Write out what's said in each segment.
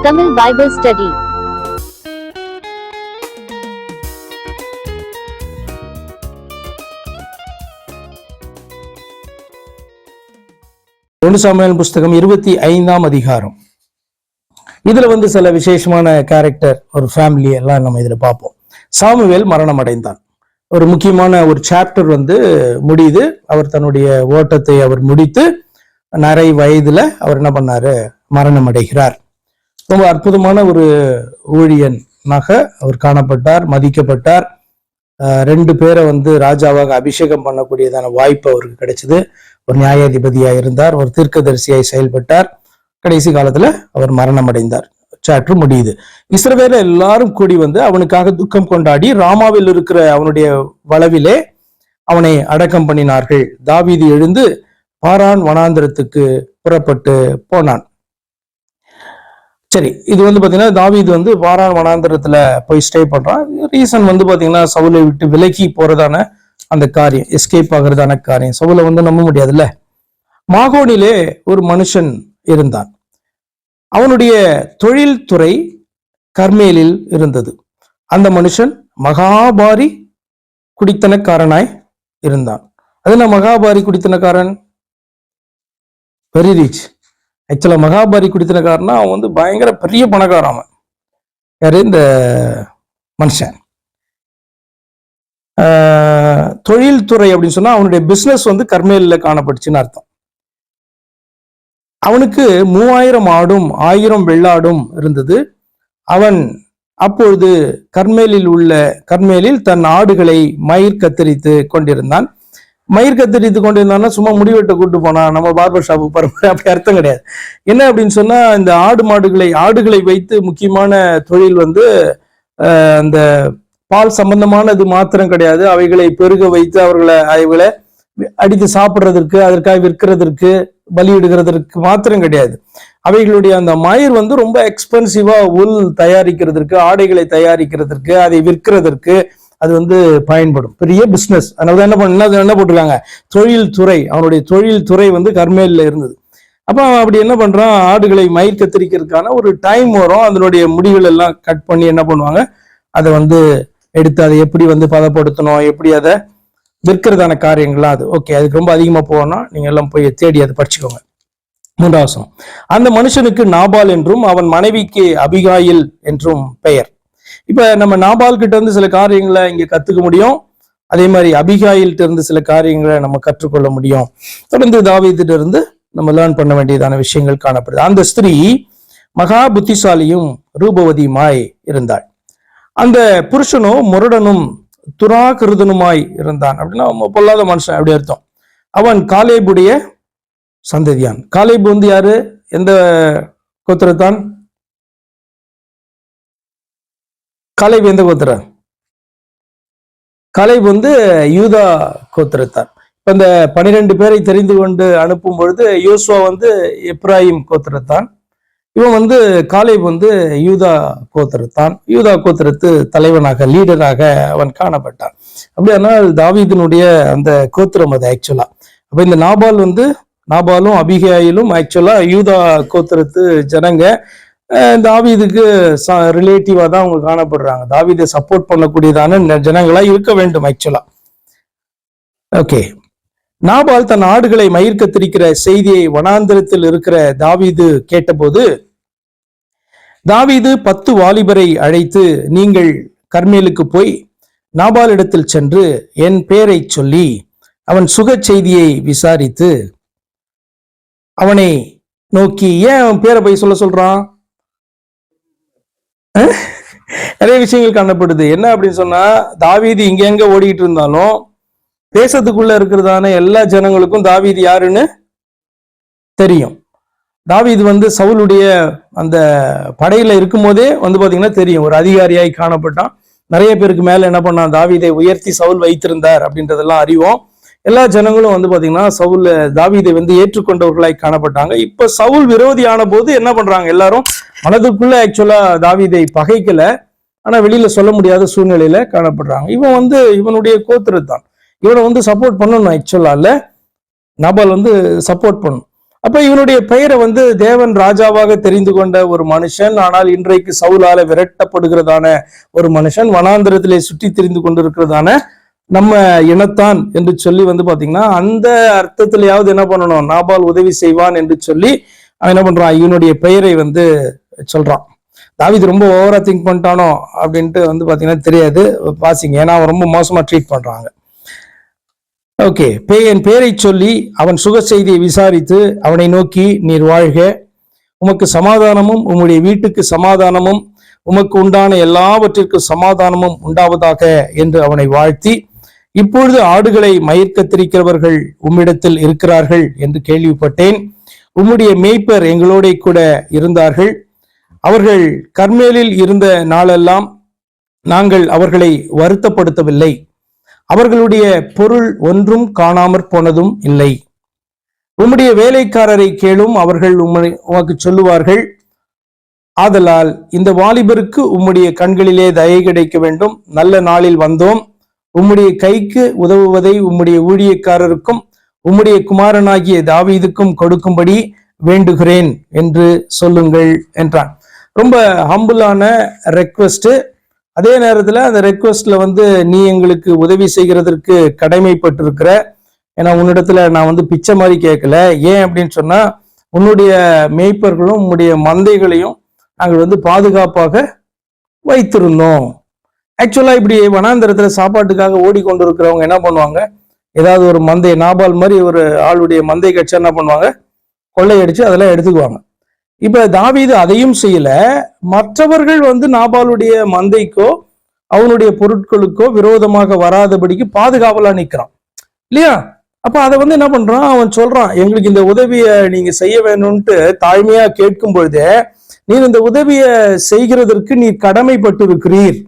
Tamil Bible Study. Samuel புஸ்தகம் 25ஆம் அதிகாரம். இதுல சில விசேஷமான கேரக்டர், ஒரு ஃபேமிலி எல்லாம் நம்ம இதுல பார்ப்போம். சாமுவேல் மரணம் அடைந்தான். ஒரு முக்கியமான ஒரு சாப்டர் முடியுது. அவர் தன்னுடைய ஓட்டத்தை அவர் முடித்து நரை வயதுல அவர் என்ன பண்ணாரு, மரணம் அடைகிறார். ரொம்ப அற்புதமான ஒரு ஊழியனாக அவர் காணப்பட்டார், மதிக்கப்பட்டார். 2 பேரை ராஜாவாக அபிஷேகம் பண்ணக்கூடியதான வாய்ப்பு அவருக்கு கிடைச்சது. ஒரு நியாயாதிபதியா இருந்தார், ஒரு தீர்க்கதரிசியாய் செயல்பட்டார். கடைசி காலத்துல அவர் மரணம் அடைந்தார். சாப்டர் முடியுது. இஸ்ரவேல எல்லாரும் கூடி அவனுக்காக துக்கம் கொண்டாடி ராமாவில் இருக்கிற அவனுடைய வளவிலே அவனை அடக்கம் பண்ணினார்கள். தாவீது எழுந்து பாரான் வனாந்திரத்துக்கு புறப்பட்டு போனான். சரி, இது பாத்தீங்கன்னா தாவீது பாரான் வனாந்திரத்துல போய் ஸ்டே பண்றான். ரீசன் பாத்தீங்கன்னா சவுலை விட்டு விலகி போறதான அந்த காரியம், எஸ்கேப் ஆகிறதான காரியம். சவுலை நம்ப முடியாதுல்ல. மாகோனிலே ஒரு மனுஷன் இருந்தான். அவனுடைய தொழில் துறை கர்மேலில் இருந்தது. அந்த மனுஷன் மகாபாரி குடித்தனக்காரனாய் இருந்தான். அது நான் மகாபாரி குடித்தனக்காரன், வெரி ரிச். ஆக்சுவலா மகாபாரி குடித்தனக்காரனா அவன் பயங்கர பெரிய பணக்காரன். யாரு இந்த மனுஷன்? தொழில் துறை அப்படின்னு சொன்னா அவனுடைய பிசினஸ் கர்மேலில காணப்பட்டுச்சுன்னு அர்த்தம். அவனுக்கு 3000 ஆடும் 1000 வெள்ளாடும் இருந்தது. அவன் அப்பொழுது கர்மேலில் தன் ஆடுகளை மயிர் கத்தரித்து கொண்டிருந்தான். மயிர் கத்தரித்து கொண்டிருந்தான்னா சும்மா முடிவெட்ட கூட்டு போனா நம்ம பார்பர் ஷாப்பு பரம்பரை, அப்படி அர்த்தம் கிடையாது. என்ன அப்படின்னு சொன்னா, இந்த ஆடுகளை வைத்து முக்கியமான தொழில் அந்த பால் சம்பந்தமானது மாத்திரம் கிடையாது. அவைகளை பெருக வைத்து அவைகளை அடித்து சாப்பிடுறதற்கு, அதற்காக விற்கிறதற்கு, பலியிடுகிறதற்கு மாத்திரம் கிடையாது. அவைகளுடைய அந்த மயிர் ரொம்ப எக்ஸ்பென்சிவா உள் தயாரிக்கிறதற்கு, ஆடைகளை தயாரிக்கிறதற்கு, அதை விற்கிறதற்கு அது பயன்படும். பெரிய பிசினஸ். அதனால என்ன போட்டிருக்காங்க, தொழில் துறை. அவனுடைய தொழில் துறை கர்மேலில் இருந்தது. அப்ப அவன் அப்படி என்ன பண்றான், ஆடுகளை மயிர் கத்திரிக்கிறதுக்கான ஒரு டைம் வரும். அதனுடைய முடிகள் எல்லாம் கட் பண்ணி என்ன பண்ணுவாங்க, அதை எடுத்து அதை எப்படி பதப்படுத்தணும், எப்படி அதை விற்கிறதான காரியங்கள்லாம் அது ஓகே. அதுக்கு ரொம்ப அதிகமா போகணும், நீங்க எல்லாம் போய் தேடி அதை படிச்சுக்கோங்க. 3ஆம் வசனம். அந்த மனுஷனுக்கு நாபால் என்றும் அவன் மனைவிக்கு அபிகாயில் என்றும் பெயர். இப்ப நம்ம நாபால் கிட்ட சில காரியங்களை இங்க கத்துக்க முடியும். அதே மாதிரி அபிகாயில்கிட்ட இருந்து சில காரியங்களை நம்ம கற்றுக்கொள்ள முடியும். தொடர்ந்து தாவீதிட்ட இருந்து நம்ம லேர்ன் பண்ண வேண்டியதான விஷயங்கள் காணப்படுது. அந்த ஸ்திரீ மகா புத்திசாலியும் ரூபவதியுமாய் இருந்தாள். அந்த புருஷனோ முரடனும் துராகிருதனுமாய் இருந்தான். அப்படின்னா பொல்லாத மனுஷன் அப்படி அர்த்தம். அவன் காலேபுடைய சந்ததியான். காலேபு யாரு, எந்த கோத்திரத்தான்? காலேபு எந்த கோத்திர? காலேபு யூதா கோத்திரத்தான். இப்ப இந்த 12 பேரை தெரிந்து கொண்டு அனுப்பும் பொழுது யோசுவா எப்ராயிம் கோத்திரத்தான். இவன் காலேபு யூதா கோத்திரத்தான். யூதா கோத்திரத்து தலைவனாக, லீடராக அவன் காணப்பட்டான். அப்படியானால் தாவீதினுடைய அந்த கோத்திரம் அது ஆக்சுவலா. அப்ப இந்த நாபாலும் அபிகாயிலும் ஆக்சுவலா யூதா கோத்திரத்து ஜனங்க. தாவீதுக்கு ரிலேட்டிவா தான் அவங்க காணப்படுறாங்க. தாவீதை சப்போர்ட் பண்ணக்கூடியதான ஜனங்களா இருக்க வேண்டும் ஆக்சுவலா. ஓகே. நாபால் தன் ஆடுகளை மயிர் கத்திரிக்கிற செய்தியை வனாந்திரத்தில் இருக்கிற தாவீது கேட்டபோது, தாவீது 10 வாலிபரை அழைத்து, நீங்கள் கர்மேலுக்கு போய் நாபால் இடத்தில் சென்று என் பேரை சொல்லி அவன் சுக செய்தியை விசாரித்து அவனை நோக்கி, ஏன் அவன் பேரை போய் சொல்றான்? நிறைய விஷயங்கள் காணப்படுது. என்ன அப்படின்னு சொன்னா, தாவீது இங்க ஓடிக்கிட்டு இருந்தாலும் தேசத்துக்குள்ள இருக்கிறதான எல்லா ஜனங்களுக்கும் தாவீது யாருன்னு தெரியும். தாவீது சவுலுடைய அந்த படையில இருக்கும் போதே பாத்தீங்கன்னா தெரியும், ஒரு அதிகாரியாய் காணப்பட்டான். நிறைய பேருக்கு மேல என்ன பண்ணான், தாவீதை உயர்த்தி சவுல் வைத்திருந்தார் அப்படின்றதெல்லாம் அறிவோம். எல்லா ஜனங்களும் பாத்தீங்கன்னா சவுல் தாவீதை ஏற்றுக்கொண்டவர்களாய் காணப்பட்டாங்க. இப்ப சவுல் விரோதியான போது என்ன பண்றாங்க, எல்லாரும் மனதுக்குள்ள ஆக்சுவலா தாவீதை பகைக்கல, ஆனா வெளியில சொல்ல முடியாத சூழ்நிலையில காணப்படுறாங்க. இவன் இவனுடைய கோத்திரத்தான். இவனை சப்போர்ட் பண்ணணும் ஆக்சுவலா இல்ல, நாபால் சப்போர்ட் பண்ணும். அப்ப இவனுடைய பெயரை வந்து தேவன் ராஜாவாக தெரிந்து கொண்ட ஒரு மனுஷன், ஆனால் இன்றைக்கு சவுலால விரட்டப்படுகிறதான ஒரு மனுஷன், வனாந்திரத்திலே சுற்றி திரிந்து கொண்டிருக்கிறதான நம்ம இனத்தான் என்று சொல்லி வந்து பாத்தீங்கன்னா அந்த அர்த்தத்திலேயாவது என்ன பண்ணணும், நாபால் உதவி செய்வான் என்று சொல்லி அவன் என்ன பண்றான், இவனுடைய பெயரை வந்து சொல்றான். தாவீது ரொம்ப ஓவரா திங்க் பண்ணிட்டானோ அப்படின்ட்டு வந்து பாத்தீங்கன்னா தெரியாது, வாசிங்க, ஏன்னா அவன் ரொம்ப மோசமா ட்ரீட் பண்றாங்க. ஓகே, என் பேரை சொல்லி அவன் சுக செய்தியை விசாரித்து அவனை நோக்கி, நீர் வாழ்க, உமக்கு சமாதானமும் உம்முடைய வீட்டுக்கு சமாதானமும் உமக்கு உண்டான எல்லாவற்றிற்கும் சமாதானமும் உண்டாவதாக என்று அவனை வாழ்த்தி, இப்பொழுது ஆடுகளை மயிர் கத்திரிக்கிறவர்கள் உம்மிடத்தில் இருக்கிறார்கள் என்று கேள்விப்பட்டேன். உம்முடைய மேய்ப்பர் எங்களோட கூட இருந்தார்கள். அவர்கள் கர்மேலில் இருந்த நாளெல்லாம் நாங்கள் அவர்களை வருத்தப்படுத்தவில்லை. அவர்களுடைய பொருள் ஒன்றும் காணாமற் போனதும் இல்லை. உம்முடைய வேலைக்காரரை கேளும், அவர்கள் உமக்கு சொல்லுவார்கள். ஆதலால் இந்த வாலிபருக்கு உம்முடைய கண்களிலே தயை கிடைக்க வேண்டும். நல்ல நாளில் வந்தோம். உம்முடைய கைக்கு உதவுவதை உம்முடைய ஊழியக்காரருக்கும் உம்முடைய குமாரனாகிய தாவீதுக்கும் கொடுக்கும்படி வேண்டுகிறேன் என்று சொல்லுங்கள் என்றான். ரொம்ப ஹம்பிளான ரெக்வெஸ்ட். அதே நேரத்துல அந்த ரெக்வெஸ்ட்ல வந்து, நீ எங்களுக்கு உதவி செய்கிறதற்கு கடமைப்பட்டிருக்கிற, ஏன்னா உன்னிடத்துல நான் வந்து பிச்சை மாதிரி கேட்கல. ஏன் அப்படின்னு சொன்னா, உன்னுடைய மேய்ப்பர்களும் உன்னுடைய மந்தைகளையும் நாங்கள் வந்து பாதுகாப்பாக வைத்திருந்தோம். ஆக்சுவலா இப்படி வனாந்திரத்துல சாப்பாட்டுக்காக ஓடிக்கொண்டிருக்கிறவங்க என்ன பண்ணுவாங்க, ஏதாவது ஒரு மந்தை, நாபால் மாதிரி ஒரு ஆளுடைய மந்தை கட்சி என்ன பண்ணுவாங்க, கொள்ளையடிச்சு அதெல்லாம் எடுத்துக்குவாங்க. இப்ப தாவீது அதையும் செய்யல. மற்றவர்கள் வந்து நாபாலுடைய மந்தைக்கோ அவனுடைய பொருட்களுக்கோ விரோதமாக வராதபடிக்கு பாதுகாவலா நிக்கிறான் இல்லையா? அப்ப அதை வந்து என்ன பண்றான், அவன் சொல்றான், எங்களுக்கு இந்த உதவியை நீங்க செய்ய வேணும்ட்டு தாழ்மையா கேட்கும் பொழுதே, நீர் இந்த உதவியை செய்கிறதற்கு நீ கடமைப்பட்டு இருக்கிறீர்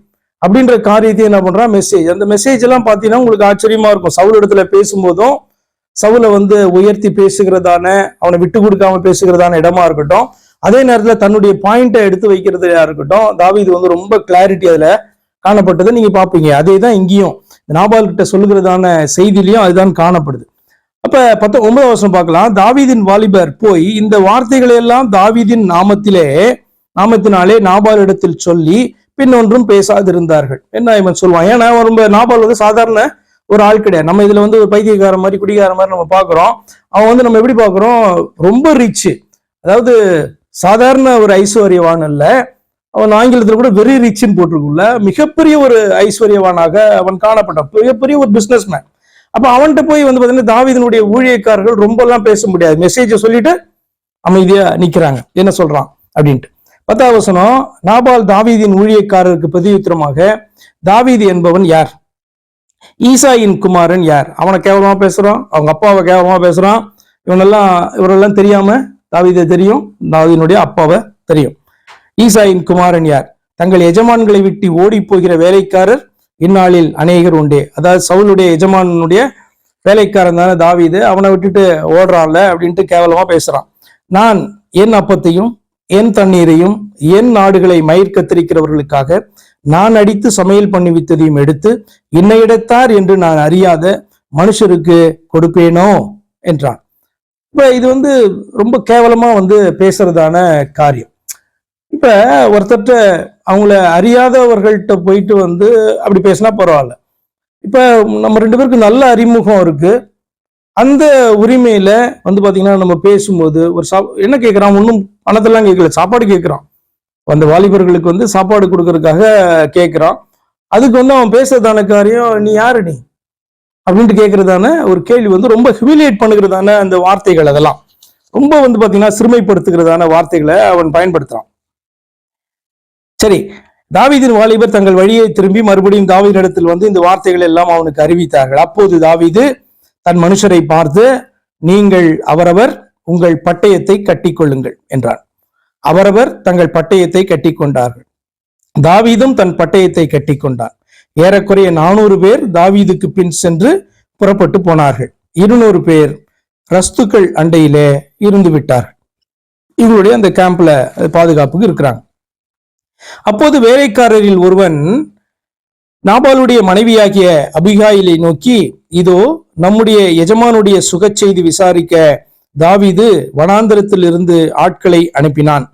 அப்படின்ற காரியத்தை என்ன பண்றான், மெசேஜ். அந்த மெசேஜ் எல்லாம் பாத்தீங்கன்னா உங்களுக்கு ஆச்சரியமா இருக்கும். சவுல் இடத்துல பேசும்போதும் சவுலை வந்து உயர்த்தி பேசுகிறதான, அவனை விட்டு கொடுக்காம பேசுகிறதான இடமா இருக்கட்டும், அதே நேரத்துல தன்னுடைய பாயிண்டை எடுத்து வைக்கிறதா இருக்கட்டும், தாவீது வந்து ரொம்ப கிளாரிட்டி அதுல காணப்பட்டதை நீங்க பாப்பீங்க. அதே தான் இங்கேயும் நாபால் கிட்ட சொல்லுகிறதான செய்தியிலையும் அதுதான் காணப்படுது. அப்ப 19 வருஷம் பார்க்கலாம். தாவீதின் வாலிபர் போய் இந்த வார்த்தைகளை எல்லாம் தாவீதின் நாமத்தினாலே நாபால் இடத்தில் சொல்லி பின் ஒன்றும் பேசாதிருந்தார்கள். என்ன இவன் சொல்லுவான், ஏன்னா ரொம்ப நாபால் வந்து சாதாரண ஒரு ஆள் கிடையாது. நம்ம இதுல வந்து ஒரு பைத்தியக்கார மாதிரி குடிகார மாதிரி நம்ம பாக்குறோம். அவன் வந்து நம்ம எப்படி பாக்குறோம், ரொம்ப ரிச், அதாவது சாதாரண ஒரு ஐஸ்வர்யவான் அல்ல. அவன் ஆங்கிலத்தில் கூட வெரி ரிச்னு போட்டிருக்குள்ள, மிகப்பெரிய ஒரு ஐஸ்வர்யவானாக அவன் காணப்பட்டான், மிகப்பெரிய ஒரு பிசினஸ் மேன். அப்ப அவன்கிட்ட போய் வந்து பாத்தீங்கன்னா தாவீதினுடைய ஊழியக்காரர்கள் ரொம்ப எல்லாம் பேச முடியாது, மெசேஜை சொல்லிட்டு அமைதியா நிக்கிறாங்க. என்ன சொல்றான் அப்படின்ட்டு 10வது வசனம், நாபால் தாவீதின் ஊழியக்காரருக்கு பிரதியுத்தரமாக, தாவீது என்பவன் யார், ஈசாயின் குமாரன் யார், அவனை கேவலமா பேசுறான், அவங்க அப்பாவை கேவலமா பேசுறான், இவரெல்லாம் தெரியாம தாவீதை தெரியும், தாவீதினுடைய அப்பாவை தெரியும். ஈசாயின் குமாரன் யார், தங்கள் எஜமான்களை விட்டு ஓடி போகிற வேலைக்காரர் இந்நாளில் அநேகர் உண்டே. அதாவது சவுலுடைய எஜமானுடைய வேலைக்காரன் தானே தாவீது, அவனை விட்டுட்டு ஓடுறான்ல அப்படின்ட்டு கேவலமா பேசுறான். நான் என் அப்பத்தையும் என் தண்ணீரையும் என் நாடுகளை மயிர் கத்திரிக்கிறவர்களுக்காக நான் அடித்து சமையல் பண்ணி வித்ததையும் எடுத்து இன்னையிடத்தார் என்று நான் அறியாத மனுஷருக்கு கொடுப்பேனோ என்றான். இப்ப இது வந்து ரொம்ப கேவலமா வந்து பேசுறதான காரியம். இப்ப ஒருத்தட்ட அவங்கள அறியாதவர்கள்ட்ட போயிட்டு வந்து அப்படி பேசினா பரவாயில்ல. இப்ப நம்ம 2 பேருக்கு நல்ல அறிமுகம் இருக்கு, அந்த உரிமையில வந்து பாத்தீங்கன்னா நம்ம பேசும்போது ஒரு என்ன கேட்கிறான், ஒன்றும் பணத்தெல்லாம் கேட்கல, சாப்பாடு கேட்கிறான். அந்த வாலிபர்களுக்கு வந்து சாப்பாடு கொடுக்கறதுக்காக கேட்கிறான். அதுக்கு வந்து அவன் பேசுறதான காரியம், நீ யாரு நீ அப்படின்ட்டு கேட்கறதான ஒரு கேள்வி வந்து ரொம்ப ஹியூமிலியேட் பண்ணுகிறதான அந்த வார்த்தைகள், அதெல்லாம் ரொம்ப வந்து பாத்தீங்கன்னா சிறுமைப்படுத்துகிறதான வார்த்தைகளை அவன் பயன்படுத்துறான். சரி, தாவீதின் வாலிபர் தங்கள் வழியை திரும்பி மறுபடியும் தாவீதினிடத்தில் வந்து இந்த வார்த்தைகள் எல்லாம் அவனுக்கு அறிவித்தார்கள். அப்போது தாவீது தன் மனுஷரை பார்த்து, நீங்கள் அவரவர் உங்கள் பட்டயத்தை கட்டிக்கொள்ளுங்கள் என்றான். அவரவர் தங்கள் பட்டயத்தை கட்டிக்கொண்டார்கள். தாவீதும் தன் பட்டயத்தை கட்டிக்கொண்டான். ஏறக்குறைய 400 பேர் தாவீதுக்கு பின் சென்று புறப்பட்டு போனார்கள். 200 பேர் ரஸ்துக்கள் அண்டையிலே இருந்து விட்டார்கள். இவருடைய அந்த கேம்ப்ல பாதுகாப்புக்கு இருக்கிறாங்க. அப்போது வேலைக்காரரில் ஒருவன் நாபாலுடைய மனைவியாகிய அபிகாயிலை நோக்கி, இதோ நம்முடைய எஜமானுடைய சுகச் செய்தி விசாரிக்க தாவீது வனாந்தரத்தில் இருந்து ஆட்களை அனுப்பினான்.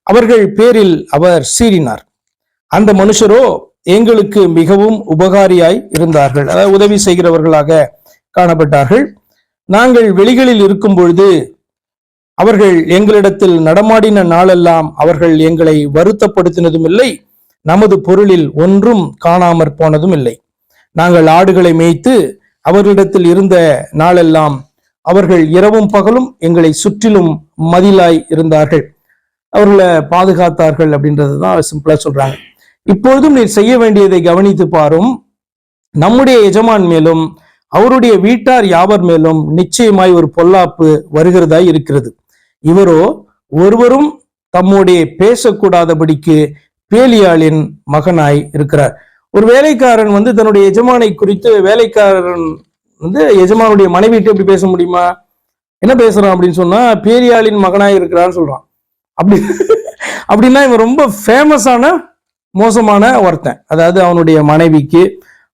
அவர்கள் பேரில் அவர் சீறினார். அந்த மனுஷரோ எங்களுக்கு மிகவும் உபகாரியாய் இருந்தார்கள், அதாவது உதவி செய்கிறவர்களாக காணப்பட்டார்கள். நாங்கள் வெளிகளில் இருக்கும் பொழுது அவர்கள் எங்களிடத்தில் நடமாடின நாளெல்லாம் அவர்கள் எங்களை வருத்தப்படுத்தினதும் இல்லை, நமது பொருளில் ஒன்றும் காணாமற் போனதும் இல்லை. நாங்கள் ஆடுகளை மேய்த்து அவர்களிடத்தில் இருந்த நாளெல்லாம் அவர்கள் இரவும் பகலும் எங்களை சுற்றிலும் மதிலாய் இருந்தார்கள், அவர்களை பாதுகாத்தார்கள் அப்படின்றதுதான் சிம்பிளா சொல்றாங்க. இப்பொழுதும் நீர் செய்ய வேண்டியதை கவனித்து பாரும். நம்முடைய எஜமான் மேலும் அவருடைய வீட்டார் யாவர் மேலும் நிச்சயமாய் ஒரு பொல்லாப்பு வருகிறதாய் இருக்கிறது. இவரோ ஒருவரும் தம்முடைய பேசக்கூடாதபடிக்கு பேலியாளின் மகனாய் இருக்கிறார். ஒரு வேலைக்காரன் தன்னுடைய எஜமானை குறித்து, வேலைக்காரன் எஜமானுடைய மனைவிட்டு எப்படி பேச முடியுமா? என்ன பேசுறான் அப்படின்னு சொன்னா, பேலியாளின் மகனாய் இருக்கிறான்னு சொல்றான். அப்படின்னா இவன் ரொம்ப ஃபேமஸான மோசமான ஒருத்தன். அதாவது அவனுடைய மனைவிக்கு,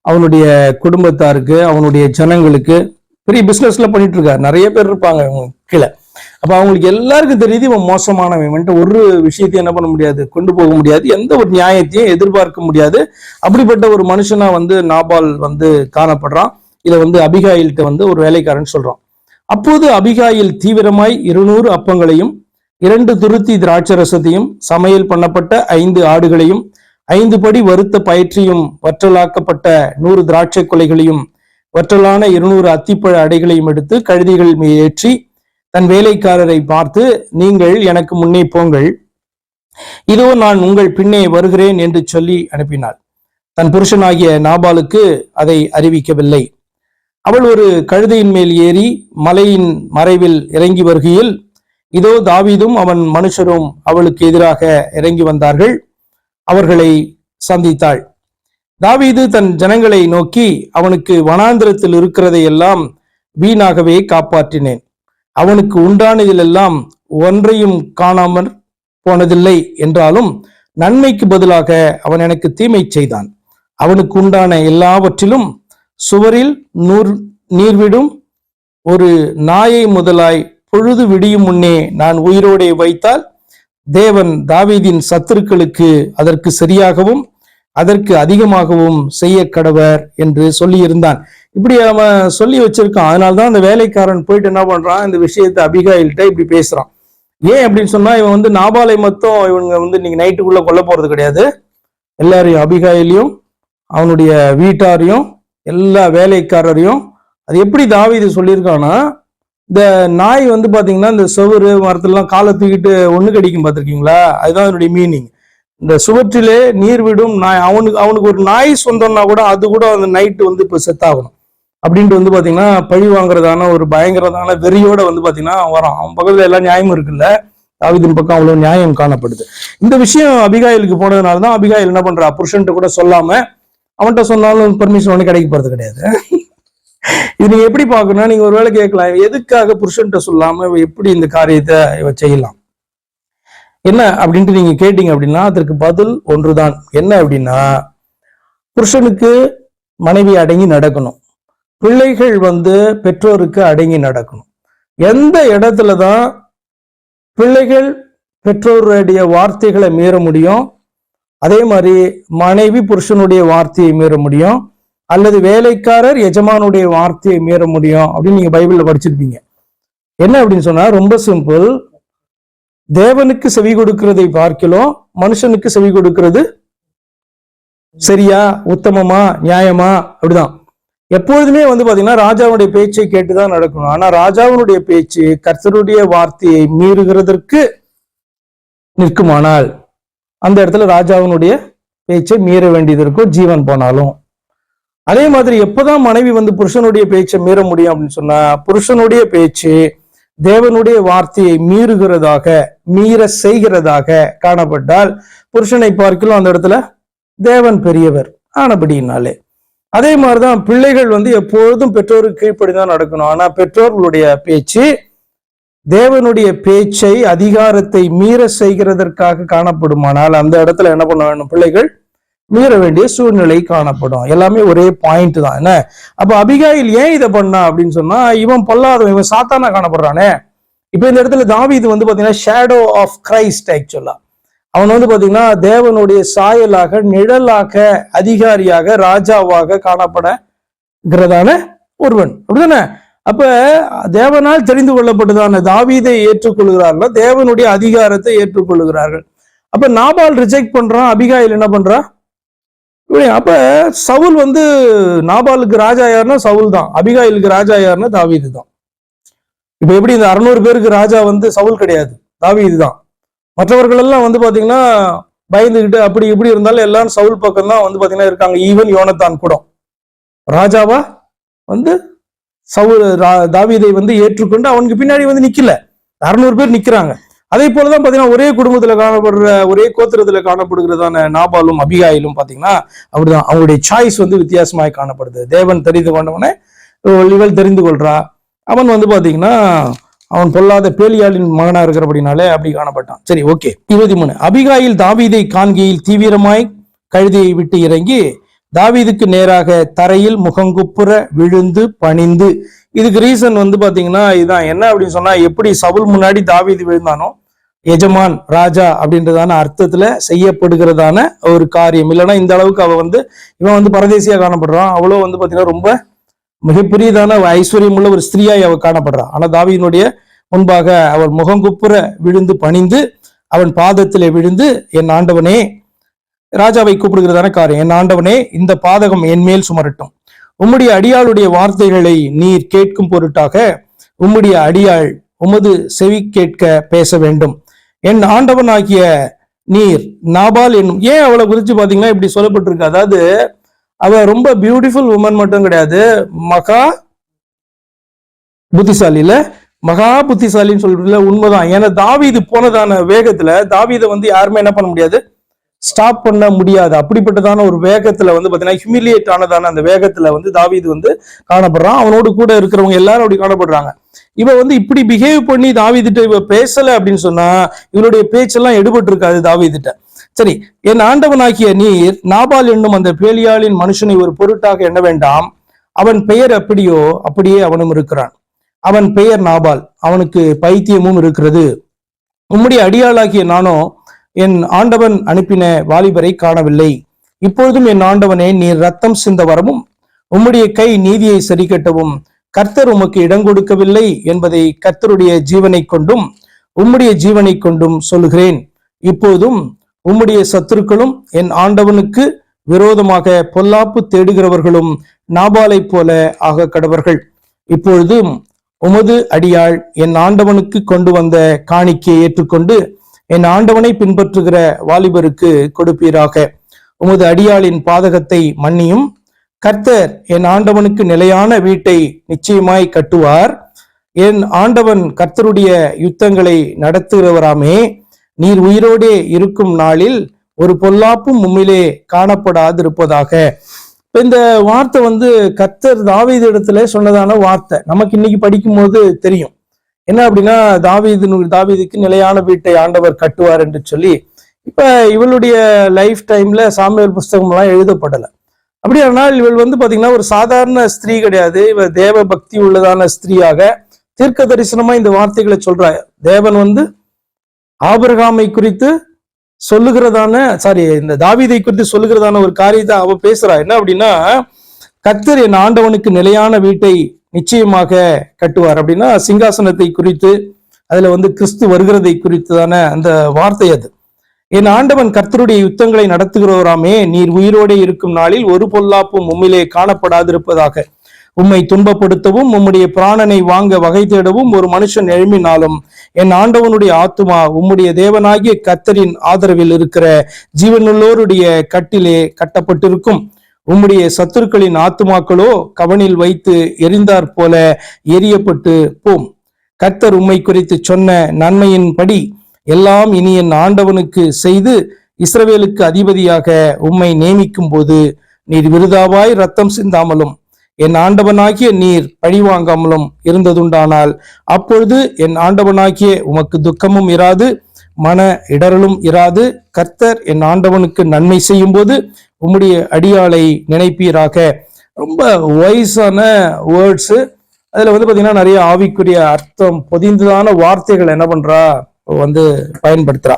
அவனுடைய குடும்பத்தாருக்கு, அவனுடைய ஜனங்களுக்கு பெரிய பிசினஸ்ல பண்ணிட்டு இருக்காரு. நிறைய பேர் இருப்பாங்க கீழே. அப்ப அவங்களுக்கு எல்லாருக்கும் தெரியுது இவன் மோசமானவன். ஒரு விஷயத்தையும் என்ன பண்ண முடியாது, கொண்டு போக முடியாது, எந்த ஒரு நியாயத்தையும் எதிர்பார்க்க முடியாது. அப்படிப்பட்ட ஒரு மனுஷனா நாபால் காணப்படுறான். இதை அபிகாயில்கிட்ட ஒரு வேலைக்காரன் சொல்றான். அப்போது அபிகாயில் தீவிரமாய் 200 அப்பங்களையும் 2 துருத்தி திராட்சரசத்தையும் சமையல் பண்ணப்பட்ட 5 ஆடுகளையும் 5 படி வறுத்த பயிற்சியும் வற்றலாக்கப்பட்ட 100 திராட்சை கொலைகளையும் வற்றலான 200 அத்திப்பழ அடைகளையும் எடுத்து கழுதைகள் ஏற்றி தன் வேலைக்காரரை பார்த்து, நீங்கள் எனக்கு முன்னே போங்கள், இதோ நான் உங்கள் பின்னே வருகிறேன் என்று சொல்லி அனுப்பினாள். தன் புருஷனாகிய நாபாலுக்கு அதை அறிவிக்கவில்லை. அவள் ஒரு கழுதையின் மேல் ஏறி மலையின் மறைவில் இறங்கி வருகையில், இதோ தாவீதும் அவன் மனுஷரும் அவளுக்கு எதிராக இறங்கி வந்தார்கள். அவர்களை சந்தித்தாள். தாவீது தன் ஜனங்களை நோக்கி, அவனுக்கு வனாந்திரத்தில் இருக்கிறதை எல்லாம் வீணாகவே காப்பாற்றினேன், அவனுக்கு உண்டானதிலெல்லாம் ஒன்றையும் காணாமற் போனதில்லை என்றாலும் நன்மைக்கு பதிலாக அவன் எனக்கு தீமை செய்தான். அவனுக்கு உண்டான எல்லாவற்றிலும் சுவரில் நீர்விடும் ஒரு நாயை முதலாய் பொழுது விடியும் முன்னே நான் உயிரோடே வைத்தால் தேவன் தாவீதின் சத்துருக்களுக்கு அதற்கு சரியாகவும் அதற்கு அதிகமாகவும் செய்ய கடவர் என்று சொல்லி இருந்தான். இப்படி அவன் சொல்லி வச்சிருக்கான். அதனால்தான் அந்த வேலைக்காரன் போயிட்டு என்ன பண்றான், இந்த விஷயத்தை அபிகாயில்கிட்ட இப்படி பேசுறான். ஏன் அப்படின்னு சொன்னா, இவன் நாபாலை மொத்தம் இவங்க இன்னைக்கு நைட்டுக்குள்ள கொல்ல போறது கிடையாது, எல்லாரையும், அபிகாயிலையும் அவனுடைய வீட்டாரையும் எல்லா வேலைக்காரரையும். அது எப்படி தாவீது சொல்லியிருக்கான்னா, இந்த நாய் பாத்தீங்கன்னா இந்த சுவரு மரத்துலாம் காலை தூக்கிட்டு ஒண்ணு கடிக்கும் பார்த்திருக்கீங்களா, அதுதான் அதனுடைய மீனிங். இந்த சுவற்றிலே நீர் விடும் நாய், அவனுக்கு ஒரு நாய் சொந்தம்னா கூட அது கூட அந்த நைட்டு இப்ப செத்தாகணும் அப்படின்ட்டு பாத்தீங்கன்னா பழி வாங்குறதான ஒரு பயங்கரதான வெறியோட பாத்தீங்கன்னா வரான். அவன் பக்கத்துல எல்லாம் நியாயமும் இருக்குல்ல, தாவீதின் பக்கம் அவ்வளவு நியாயம் காணப்படுது. இந்த விஷயம் அபிகாயிலுக்கு போனதுனாலதான் அபிகாயில் என்ன பண்றா, புருஷன்ட்டு கூட சொல்லாம, அவன்கிட்ட சொன்னாலும் பெர்மிஷன் ஒண்ணு கிடைக்க போறது கிடையாது. இது நீங்க எப்படி பாக்கணும்னா, நீங்க ஒரு வேளை கேட்கலாம், எதுக்காக புருஷன்ட்ட சொல்லாம எப்படி இந்த காரியத்தை இவ செய்யலாம் என்ன அப்படின்ட்டு நீங்க கேட்டீங்க அப்படின்னா, அதற்கு பதில் ஒன்றுதான். என்ன அப்படின்னா, புருஷனுக்கு மனைவி அடங்கி நடக்கணும், பிள்ளைகள் பெற்றோருக்கு அடங்கி நடக்கணும். எந்த இடத்துலதான் பிள்ளைகள் பெற்றோருடைய வார்த்தைகளை மீற முடியும், அதே மாதிரி மனைவி புருஷனுடைய வார்த்தையை மீற முடியும், அல்லது வேலைக்காரர் எஜமானுடைய வார்த்தையை மீற முடியும் அப்படின்னு நீங்க பைபிள்ல படிச்சிருப்பீங்க. என்ன அப்படின்னு சொன்னா, ரொம்ப சிம்பிள். தேவனுக்கு செவி கொடுக்கிறதை பார்க்கலாம், மனுஷனுக்கு செவி கொடுக்கிறது சரியா, உத்தமமா, நியாயமா? அப்படிதான். எப்பொழுதுமே பாத்தீங்கன்னா ராஜாவுடைய பேச்சை கேட்டுதான் நடக்கணும். ஆனா ராஜாவுடைய பேச்சு கர்த்தருடைய வார்த்தையை மீறுகிறதற்கு நிற்குமானால் அந்த இடத்துல ராஜாவினுடைய பேச்சை மீற வேண்டியது இருக்கும், ஜீவன் போனாலும். அதே மாதிரி எப்பதான் மனைவி புருஷனுடைய பேச்சை மீற முடியும் அப்படின்னு சொன்னா, புருஷனுடைய பேச்சு தேவனுடைய வார்த்தையை மீற செய்கிறதாக காணப்பட்டால் புருஷனை பார்க்கலாம் அந்த இடத்துல தேவன் பெரியவர் ஆனபடினாலே. அதே மாதிரிதான் பிள்ளைகள் எப்பொழுதும் பெற்றோருக்கு கீழ்ப்படிதான் நடக்கணும். ஆனா பெற்றோர்களுடைய பேச்சு தேவனுடைய பேச்சை, அதிகாரத்தை மீற செய்கிறதற்காக காணப்படுமானால் அந்த இடத்துல என்ன பண்ண வேண்டும், பிள்ளைகள் மீற வேண்டிய சூழ்நிலை காணப்படும். எல்லாமே ஒரே பாயிண்ட் தான். என்ன அப்ப அபிகாயில் ஏன் இதை பண்ணா அப்படின்னு சொன்னா, இவன் பொல்லாதவன், இவன் சாத்தானா காணப்படுறானே, இப்ப இந்த இடத்துல தாவீது வந்து பாத்தீங்கன்னா ஷேடோ ஆஃப் கிரைஸ்ட். ஆக்சுவலா அவன் வந்து பாத்தீங்கன்னா தேவனுடைய சாயலாக, நிழலாக, அதிகாரியாக, ராஜாவாக காணப்படுகிறதான ஒருவன், அப்படிதானே? அப்ப தேவனால் தெரிந்து கொள்ளப்பட்டதான தாவீதை ஏற்றுக்கொள்கிறார்கள், தேவனுடைய அதிகாரத்தை ஏற்றுக்கொள்கிறார்கள். அப்ப நாபால் ரிஜெக்ட் பண்றான், அபிகாயில் என்ன பண்றா? அப்ப சவுல் வந்து நாபாலுக்கு ராஜா யாருன்னா சவுல் தான், அபிகாயிலுக்கு ராஜா யாருன்னா தாவீது தான். இப்ப எப்படி இந்த 600 பேருக்கு ராஜா வந்து சவுல் கிடையாது, தாவீது தான். மற்றவர்கள் எல்லாம் வந்து பாத்தீங்கன்னா பயந்துகிட்டு அப்படி இப்படி இருந்தாலும் எல்லாரும் சவுல் பக்கம் தான் வந்து பாத்தீங்கன்னா இருக்காங்க. ஈவன் யோனத்தான் கூட ராஜாவா வந்து சவுல் தாவீதை வந்து ஏற்றுக்கொண்டு அவனுக்கு பின்னாடி வந்து நிக்கல, 600 பேர் நிக்கிறாங்க. அதே போலதான் பாத்தீங்கன்னா ஒரே குடும்பத்துல காணப்படுற, ஒரே கோத்திரத்துல காணப்படுகிறதான நாபாலும் அபிகாயிலும் பாத்தீங்கன்னா அப்படிதான். அவங்களுடைய சாய்ஸ் வந்து வித்தியாசமாய் காணப்படுது. தேவன் தெரிந்து கொண்டவனே இவள் தெரிந்து கொள்றா, அவன் வந்து பாத்தீங்கன்னா அவன் பொல்லாத பேலியாளின் மகனா இருக்கிறபடினாலே அப்படி காணப்பட்டான். சரி, ஓகே. 23. அபிகாயில் தாவீதை காண்கையில் தீவிரமாய் கழுதையை விட்டு இறங்கி தாவீதுக்கு நேராக தரையில் முகங்குப்புற விழுந்து பணிந்து. இதுக்கு ரீசன் வந்து பாத்தீங்கன்னா இதுதான். என்ன அப்படின்னு சொன்னா, எப்படி சவுல் முன்னாடி தாவீது விழுந்தானோ, எஜமான் ராஜா அப்படின்றதான அர்த்தத்துல செய்யப்படுகிறதான ஒரு காரியம். இல்லைன்னா இந்த அளவுக்கு இவன் வந்து பரதேசியா காணப்படுறான், அவ்வளோ வந்து பாத்தீங்கன்னா ரொம்ப மிகப்பெரியதான ஐஸ்வர்யம் உள்ள ஒரு ஸ்திரீயாய் அவ காணப்படுறான். ஆனா தாவீதினுடைய முன்பாக அவள் முகங்குப்புற விழுந்து பணிந்து அவன் பாதத்திலே விழுந்து, என் ஆண்டவனே, ராஜாவை கூப்பிடுகிறதான காரியம், என் ஆண்டவனே, இந்த பாதகம் என் மேல் சுமரட்டும். உம்முடைய அடியாளுடைய வார்த்தைகளை நீர் கேட்கும் பொருட்டாக உம்முடைய அடியாள் உமது செவி கேட்க பேச வேண்டும். என் ஆண்டவனாகிய நீர் நாபால் என்னும். ஏன் அவளை குறிச்சு பாத்தீங்கன்னா இப்படி சொல்லப்பட்டிருக்கு? அதாவது அவ ரொம்ப பியூட்டிஃபுல் உமன் மட்டும் கிடையாது, மகா புத்திசாலியில மகா புத்திசாலின்னு சொல்றதுல உண்மைதான். ஏன்னா தாவீது போனதான வேகத்துல தாவீதை வந்து யாருமே என்ன பண்ண முடியாது, ஸ்டாப் பண்ண முடியாது. அப்படிப்பட்டதான ஒரு வேகத்துல வந்து பாத்தீங்கன்னா ஹியூமிலியேட் ஆனதான அந்த வேகத்துல வந்து தாவீது வந்து காணப்படுறான். அவனோடு கூட இருக்கிறவங்க எல்லாரும் அப்படி காணப்படுறாங்க. இவ வந்து இப்படி பிஹேவ் பண்ணி தாவீதுட்ட இவ பேசல அப்படின்னு சொன்னா இவருடைய பேச்செல்லாம் எடுபட்டு இருக்காது தாவீதுட்ட. சரி, என் ஆண்டவனாகிய நீர் நாபால் என்னும் அந்த பேலியாளின் மனுஷனை ஒரு பொருட்டாக எண்ண வேண்டாம். அவன் பெயர் அப்படியோ அப்படியே அவனும் இருக்கிறான். அவன் பெயர் நாபால், அவனுக்கு பைத்தியமும் இருக்கிறது. உம்முடைய அடியாளாகிய நானோ என் ஆண்டவன் அனுப்பின வாலிபரை காணவில்லை. இப்பொழுதும் என் ஆண்டவனே, நீர் ரத்தம் சிந்த வரவும் உம்முடைய கை நீதியை சரி கட்டவும் கர்த்தர் உமக்கு இடம் கொடுக்கவில்லை என்பதை கர்த்தருடைய ஜீவனை கொண்டும் உம்முடைய ஜீவனை கொண்டும் சொல்லுகிறேன். இப்போதும் உம்முடைய சத்துருக்களும் என் ஆண்டவனுக்கு விரோதமாக பொல்லாப்பு தேடுகிறவர்களும் நாபாலை போல ஆக கடவர்கள். இப்பொழுதும் உமது அடியாள் என் ஆண்டவனுக்கு கொண்டு வந்த காணிக்கையை ஏற்றுக்கொண்டு என் ஆண்டவனை பின்பற்றுகிற வாலிபருக்கு கொடுப்பீராக. உமது அடியாளின் பாதகத்தை மன்னியும். கர்த்தர் என் ஆண்டவனுக்கு நிலையான வீட்டை நிச்சயமாய் கட்டுவார். என் ஆண்டவன் கர்த்தருடைய யுத்தங்களை நடத்துகிறவராமே. நீர் உயிரோடே இருக்கும் நாளில் ஒரு பொல்லாப்பும் உம்மிலே காணப்படாதிருப்பதாக. இந்த வார்த்தை வந்து கர்த்தர் தாவீது இடத்துல சொன்னதான வார்த்தை. நமக்கு இன்னைக்கு படிக்கும் போது தெரியும் என்ன அப்படின்னா, தாவீதுக்கு நிலையான வீட்டை ஆண்டவர் கட்டுவார் என்று சொல்லி. இப்ப இவளுடைய லைஃப் டைம்ல சாமுவேல் புஸ்தகம் எல்லாம் எழுதப்படலை. அப்படியானால் இவள் வந்து பாத்தீங்கன்னா ஒரு சாதாரண ஸ்திரீ கிடையாது. இவ தேவ பக்தி உள்ளதான ஸ்திரீயாக தீர்க்க தரிசனமா இந்த வார்த்தைகளை சொல்றா. தேவன் வந்து ஆபிரகாமை குறித்து சொல்லுகிறதான இந்த தாவீதை குறித்து சொல்லுகிறதான ஒரு காரியத்தை அவ பேசுறா. என்ன அப்படின்னா, கர்த்தர் என் ஆண்டவனுக்கு நிலையான வீட்டை நிச்சயமாக கட்டுவார் அப்படின்னா சிங்காசனத்தை குறித்து, அதுல வந்து கிறிஸ்து வருகிறதை குறித்துதான அந்த வார்த்தை அது. என் ஆண்டவன் கர்த்தருடைய யுத்தங்களை நடத்துகிறவராமே. நீர் உயிரோடே இருக்கும் நாளில் ஒரு பொல்லாப்பும் உம்மிலே காணப்படாதிருப்பதாக. உம்மை துன்பப்படுத்தவும் உம்முடைய பிராணனை வாங்க வகை தேடவும் ஒரு மனுஷன் எழும்பினாலும் என் ஆண்டவனுடைய ஆத்துமா உம்முடைய தேவனாகிய கர்த்தரின் ஆதரவில் இருக்கிற ஜீவனுள்ளோருடைய கட்டிலே கட்டப்பட்டிருக்கும். உம்முடைய சத்துருக்களின் ஆத்துமாக்களோ கவனில் வைத்து எரிந்தாற் போல எரியப்பட்டு போம். கர்த்தர் உம்மை குறித்து சொன்ன நன்மையின்படி எல்லாம் இனி என் ஆண்டவனுக்கு செய்து இஸ்ரவேலுக்கு அதிபதியாக உம்மை நியமிக்கும் போது நீர் விருதாவாய் ரத்தம் சிந்தாமலும் என் ஆண்டவனாகிய நீர் பழிவாங்காமலும் இருந்ததுண்டானால் அப்பொழுது என் ஆண்டவனாகிய உமக்கு துக்கமும் இராது, மன இடரலும் இராது. கர்த்தர் என் ஆண்டவனுக்கு நன்மை செய்யும் போது உம்முடைய அடியாளை நினைப்பீராக. ரொம்ப வைஸான வேர்ட்ஸ். அதுல வந்து பாத்தீங்கன்னா நிறைய ஆவிக்குரிய அர்த்தம் பொதிந்ததான வார்த்தைகள் என்ன பண்றா வந்து பயன்படுத்துறா.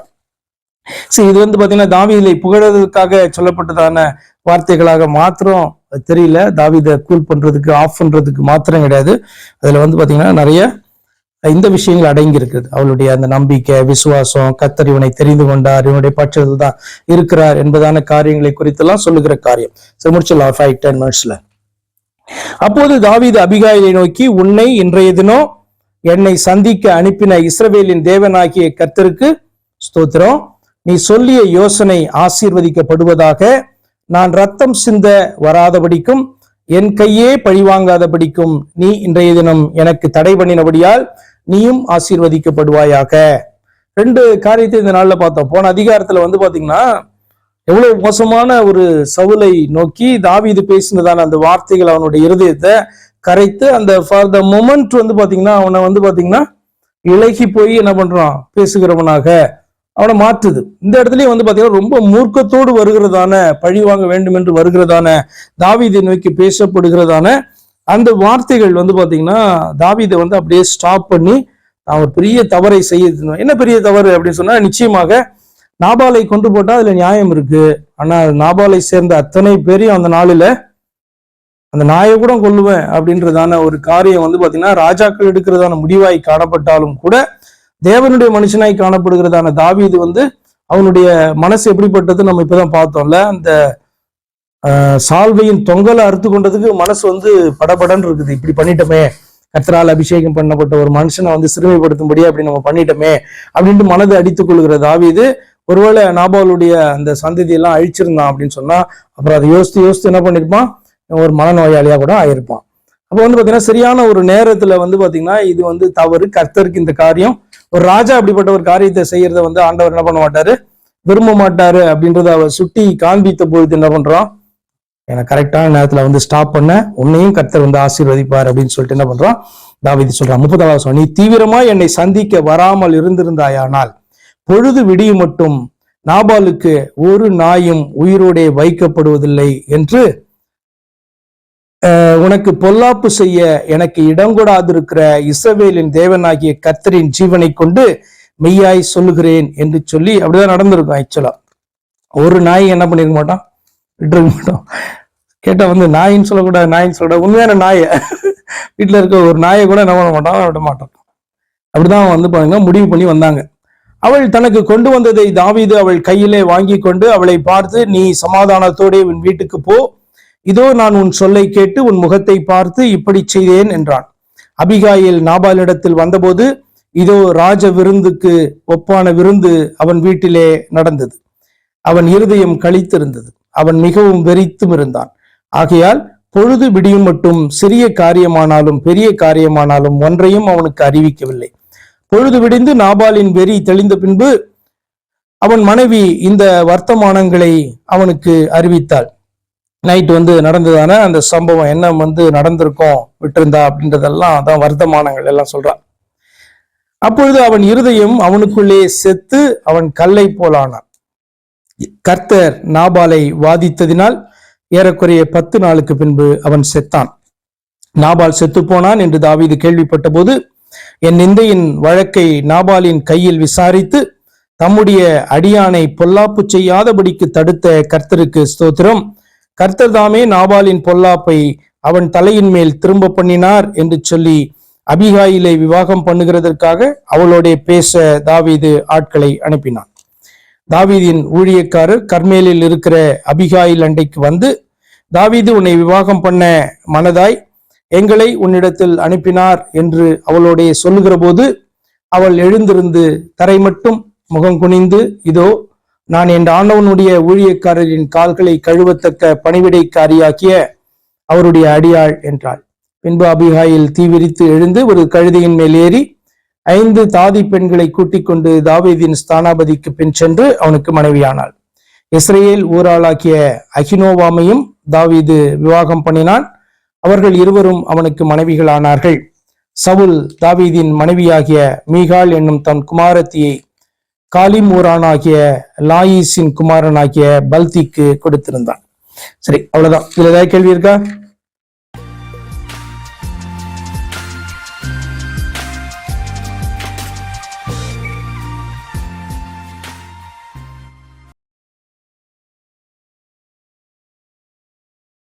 சரி, இது வந்து பாத்தீங்கன்னா தாவீதை புகழறதுக்காக சொல்லப்பட்டதான வார்த்தைகளாக மாத்திரம் தெரியல, தாவீதை கூல் பண்றதுக்கு ஆஃப் பண்றதுக்கு மாத்திரம் கிடையாது. அதுல வந்து பாத்தீங்கன்னா நிறைய இந்த விஷயங்கள் அடங்கி இருக்குது. அவளுடைய அந்த நம்பிக்கை, விசுவாசம், கர்த்தர் இவனை தெரிந்து கொண்டார், இவனுடைய பட்சத்தில் தான் இருக்கிறார் என்பதான காரியங்களை குறித்தெல்லாம் சொல்லுகிற காரியம். சரி, முடிச்சிடலாம் 5-10 மினிட்ஸ்ல. அப்போது தாவீது அபிகாயிலை நோக்கி, உன்னை இன்றைய தினம் என்னை சந்திக்க அனுப்பின இஸ்ரவேலின் தேவனாகிய கர்த்தருக்கு ஸ்தோத்திரம். நீ சொல்லிய யோசனை ஆசீர்வதிக்கப்படுவதாக. நான் ரத்தம் சிந்த வராதபடிக்கும் என் கையே பழிவாங்காதபடிக்கும் நீ இன்றைய தினம் எனக்கு தடை பண்ணினபடியால் நீயும் ஆசீர்வதிக்கப்படுவாயாக. 2 காரியத்தை இந்த நாள்ல பார்த்தோம். போன அதிகாரத்துல வந்து பாத்தீங்கன்னா எவ்வளவு மோசமான ஒரு சவுலை நோக்கி தாவீது பேசினதான அந்த வார்த்தைகள் அவனுடைய இருதயத்தை கரைத்து, அந்த ஃபார் த மொமெண்ட் வந்து பாத்தீங்கன்னா அவனை வந்து பாத்தீங்கன்னா இலகி போய் என்ன பண்றான், பேசுகிறவனாக அவனை மாற்றுது. இந்த இடத்துலயும் வந்து பாத்தீங்கன்னா ரொம்ப மூர்க்கத்தோடு வருகிறதான, பழி வாங்க வேண்டும் என்று வருகிறதான, தாவீதை நோக்கி பேசப்படுகிறதான அந்த வார்த்தைகள் வந்து பாத்தீங்கன்னா தாவீதை வந்து அப்படியே ஸ்டாப் பண்ணி நான் ஒரு பெரிய தவறை செய்ய. என்ன பெரிய தவறு அப்படின்னு சொன்னா, நிச்சயமாக நாபாலை கொண்டு போட்டா அதுல நியாயம் இருக்கு. ஆனா நாபாலை சேர்ந்த அத்தனை பேரையும் அந்த நாளில அந்த நாயை கூட கொல்லுவேன் அப்படின்றதான ஒரு காரியம் வந்து பாத்தீங்கன்னா ராஜாக்கள் எடுக்கிறதான முடிவாய் காணப்பட்டாலும் கூட தேவனுடைய மனுஷனாய் காணப்படுகிறதான தாவீது வந்து அவனுடைய மனசு எப்படிப்பட்டது நம்ம இப்பதான் பார்த்தோம்ல. அந்த சால்வையின் தொங்கலை அறுத்து கொண்டதுக்கு மனசு வந்து படபடன்னு இருக்குது. இப்படி பண்ணிட்டோமே, கர்த்தரால் அபிஷேகம் பண்ணப்பட்ட ஒரு மனுஷனை வந்து சிறுமைப்படுத்தும்படி அப்படி நம்ம பண்ணிட்டோமே அப்படின்ட்டு மனதை அடித்துக் கொள்கிற தாவீது, ஒருவேளை நாபாலுடைய அந்த சந்ததியெல்லாம் அழிச்சிருந்தான் அப்படின்னு சொன்னா அப்புறம் அதை யோசித்து என்ன பண்ணிருப்பான், ஒரு மனநோயாளியா கூட ஆயிருப்பான். அப்போ வந்து பாத்தீங்கன்னா சரியான ஒரு நேரத்துல வந்து பாத்தீங்கன்னா இது வந்து தவறு. கர்த்தருக்கு இந்த காரியம், ஒரு ராஜா அப்படிப்பட்ட ஒரு காரியத்தை செய்யறத வந்து ஆண்டவர் என்ன பண்ண மாட்டாரு, விரும்ப மாட்டாரு அப்படின்றத அவர் சுட்டி காண்பித்த பொழுது என்ன பண்றான், எனக்கு கரெக்டான நேரத்துல வந்து ஸ்டாப் பண்ண, உன்னையும் கர்த்தர் வந்து ஆசீர்வதிப்பார் அப்படின்னு சொல்லிட்டு என்ன பண்றான் தாவீது சொல்றான். 30வது வசனம், நீ தீவிரமா என்னை சந்திக்க வராமல் இருந்திருந்தாயானால் பொழுது விடியும் மட்டும் நாபாலுக்கு ஒரு நாயும் உயிரோடே வைக்கப்படுவதில்லை என்று உனக்கு பொல்லாப்பு செய்ய எனக்கு இடங்கொடாதிருக்கிற இஸ்ரவேலின் தேவனாகிய கர்த்தரின் ஜீவனை கொண்டு மெய்யாய் சொல்லுகிறேன் என்று சொல்லி அப்படிதான் நடந்திருக்கும். ஆக்சுவலா ஒரு நாய் என்ன பண்ணிருக்க மாட்டான், விட்டுருக்க மாட்டோம். கேட்டா வந்து நாயின்னு சொல்லக்கூடாது, நாயின்னு சொல்லக்கூடாது, உண்மையான நாயை வீட்டுல இருக்க ஒரு நாயை கூட என்ன பண்ண மாட்டான், விட மாட்டான். அப்படிதான் வந்து பாருங்க முடிவு பண்ணி வந்தாங்க. அவள் தனக்கு கொண்டு வந்ததை தாவீது அவள் கையிலே வாங்கி கொண்டு அவளை பார்த்து, நீ சமாதானத்தோட உன் வீட்டுக்கு போ, இதோ நான் உன் சொல்லை கேட்டு உன் முகத்தை பார்த்து இப்படி செய்தேன் என்றான். அபிகாயில் நாபாலிடத்தில் வந்தபோது இதோ ராஜ விருந்துக்கு ஒப்பான விருந்து அவன் வீட்டிலே நடந்தது. அவன் இருதயம் களித்திருந்தது, அவன் மிகவும் வெறித்தும் இருந்தான். ஆகையால் பொழுது விடியும் மட்டும் சிறிய காரியமானாலும் பெரிய காரியமானாலும் ஒன்றையும் அவனுக்கு அறிவிக்கவில்லை. பொழுது விடிந்து நாபாலின் வெறி தெளிந்த பின்பு அவன் மனைவி இந்த வர்த்தமானங்களை அவனுக்கு அறிவித்தாள். நைட் வந்து நடந்ததான அந்த சம்பவம் என்ன வந்து நடந்திருக்கும் விட்டிருந்தா அப்படின்றதெல்லாம் அதான் வர்த்தமானங்கள் எல்லாம் சொல்றான். அப்பொழுது அவன் இருதயம் அவனுக்குள்ளே செத்து அவன் கல்லை போலானான். கர்த்தர் நாபாலை வாதித்ததினால் ஏறக்குறைய 10 நாளுக்கு பின்பு அவன் செத்தான். நாபால் செத்து போனான் என்று தாவீது கேள்விப்பட்ட போது என் நிந்தையின் வழக்கை நாபாலின் கையில் விசாரித்து தம்முடைய அடியானை பொல்லாப்பு செய்யாதபடிக்கு தடுத்த கர்த்தருக்கு ஸ்தோத்திரம். கர்த்தர் தாமே நாபாலின் பொல்லாப்பை அவன் தலையின் மேல் திரும்ப பண்ணினார் என்று சொல்லி அபிகாயிலை விவாகம் பண்ணுகிறதற்காக அவளோட பேச தாவீது ஆட்களை அனுப்பினான். தாவீதின் ஊழியக்காரர் கர்மேலில் இருக்கிற அபிகாயில் அண்டைக்கு வந்து, தாவீது உன்னை விவாகம் பண்ண மனதாய் எங்களை உன்னிடத்தில் அனுப்பினார் என்று அவளோடைய சொல்லுகிற போது அவள் எழுந்திருந்து தரை மட்டும் முகம் குனிந்து, இதோ நான் என் ஆண்டவனுடைய ஊழியக்காரரின் கால்களை கழுவத்தக்க பணிவிடைக்காரியாக்கிய அவருடைய அடியாள் என்றாள். பின்பு அபிகாயில் தீவிரித்து எழுந்து ஒரு கழுதையின் மேல் ஏறி 5 தாதி பெண்களை கூட்டிக் கொண்டு தாவீதின் ஸ்தானாபதிக்கு பின் சென்று அவனுக்கு மனைவியானாள். இஸ்ரேல் ஊராளாக்கிய அகினோவாமையும் தாவீது விவாகம் பண்ணினான். அவர்கள் இருவரும் அவனுக்கு மனைவிகளானார்கள். சவுல் தாவீதின் மனைவியாகிய மீகாள் என்னும் தன் குமாரத்தியை காலிம் ஊரானாகிய லாயிசின் குமாரனாகிய பல்திக்கு கொடுத்திருந்தான். சரி, அவ்வளவுதான். இதுல ஏதாவது கேள்வி இருக்கா?